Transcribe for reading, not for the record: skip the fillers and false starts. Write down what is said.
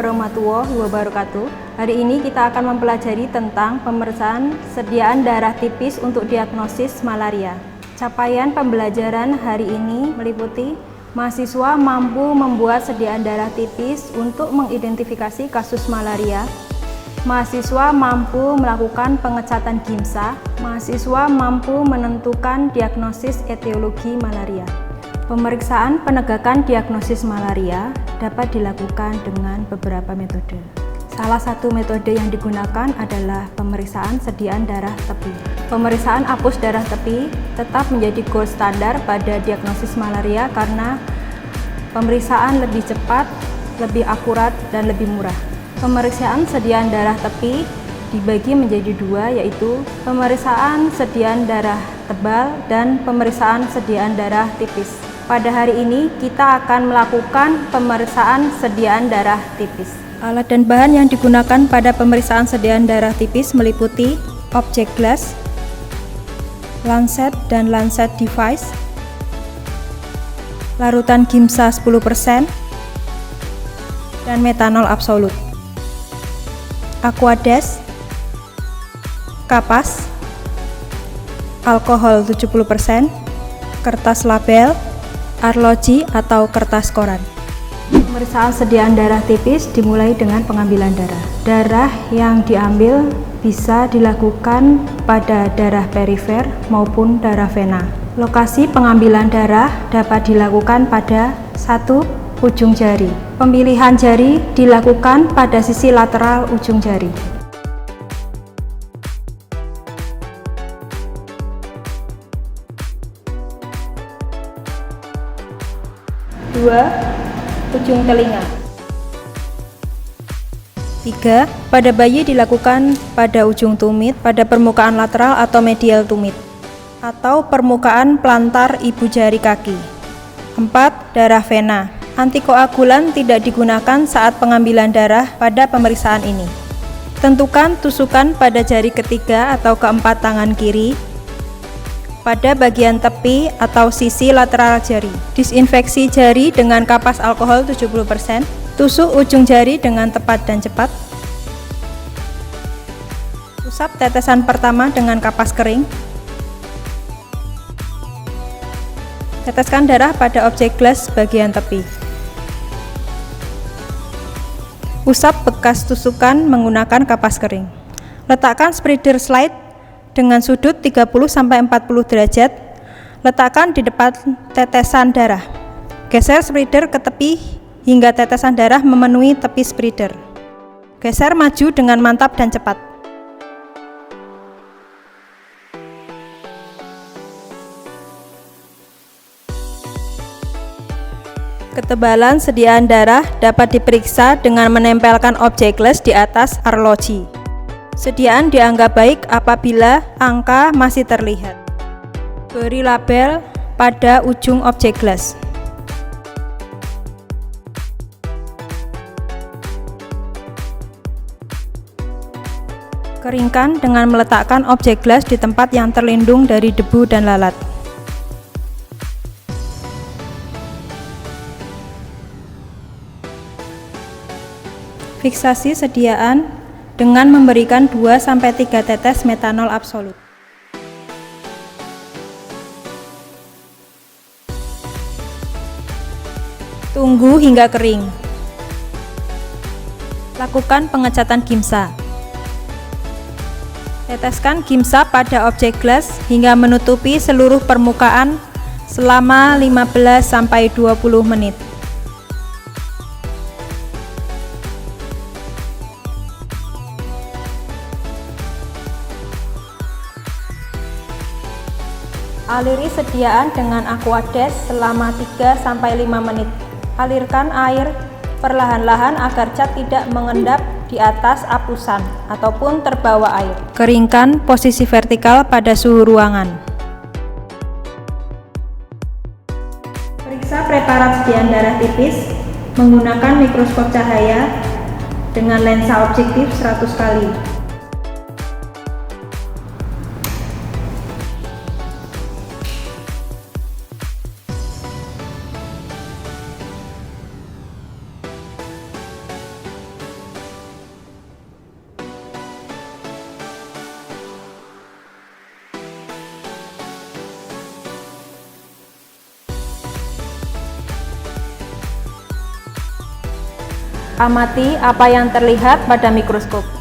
warahmatullahi wabarakatuh. Hari ini kita akan mempelajari tentang pemeriksaan sediaan darah tipis untuk diagnosis malaria. Capaian pembelajaran hari ini meliputi mahasiswa mampu membuat sediaan darah tipis untuk mengidentifikasi kasus malaria. Mahasiswa mampu melakukan pengecatan GIMSA. Mahasiswa mampu menentukan diagnosis etiologi malaria. Pemeriksaan penegakan diagnosis malaria dapat dilakukan dengan beberapa metode. Salah satu metode yang digunakan adalah pemeriksaan sediaan darah tepi. Pemeriksaan apus darah tepi tetap menjadi gold standar pada diagnosis malaria karena pemeriksaan lebih cepat, lebih akurat, dan lebih murah. Pemeriksaan sediaan darah tepi dibagi menjadi dua, yaitu pemeriksaan sediaan darah tebal dan pemeriksaan sediaan darah tipis. Pada hari ini kita akan melakukan pemeriksaan sediaan darah tipis. Alat dan bahan yang digunakan pada pemeriksaan sediaan darah tipis meliputi objek glass, lancet dan lancet device, larutan GIMSA 10%, dan metanol absolut, aquades, kapas, alkohol 70%, kertas label, arloji atau kertas koran. Pemeriksaan sediaan darah tipis dimulai dengan pengambilan darah. Darah yang diambil bisa dilakukan pada darah perifer maupun darah vena. Lokasi pengambilan darah dapat dilakukan pada 1. Ujung jari. Pemilihan jari dilakukan pada sisi lateral ujung jari. 2. Ujung telinga. 3. Pada bayi dilakukan pada ujung tumit, pada permukaan lateral atau medial tumit, atau permukaan plantar ibu jari kaki. 4. Darah vena. Antikoagulan tidak digunakan saat pengambilan darah pada pemeriksaan ini. Tentukan tusukan pada jari ketiga atau keempat tangan kiri, pada bagian tepi atau sisi lateral jari. Disinfeksi jari dengan kapas alkohol 70%. Tusuk ujung jari dengan tepat dan cepat. Usap tetesan pertama dengan kapas kering. Teteskan darah pada objek gelas bagian tepi. Usap bekas tusukan menggunakan kapas kering. Letakkan spreader slide dengan sudut 30-40 derajat, letakkan di depan tetesan darah. Geser spreader ke tepi hingga tetesan darah memenuhi tepi spreader. Geser maju dengan mantap dan cepat. Ketebalan sediaan darah dapat diperiksa dengan menempelkan objek gelas di atas arloji. Sediaan dianggap baik apabila angka masih terlihat. Beri label pada ujung objek gelas. Keringkan dengan meletakkan objek gelas di tempat yang terlindung dari debu dan lalat. Fiksasi sediaan dengan memberikan 2-3 tetes metanol absolut. Tunggu hingga kering. Lakukan pengecatan GIMSA. Teteskan GIMSA pada objek gelas hingga menutupi seluruh permukaan selama 15-20 menit. Aliri sediaan dengan aquades selama 3-5 menit. Alirkan air perlahan-lahan agar cat tidak mengendap di atas apusan ataupun terbawa air. Keringkan posisi vertikal pada suhu ruangan. Periksa preparat sediaan darah tipis menggunakan mikroskop cahaya dengan lensa objektif 100 kali. Amati apa yang terlihat pada mikroskop.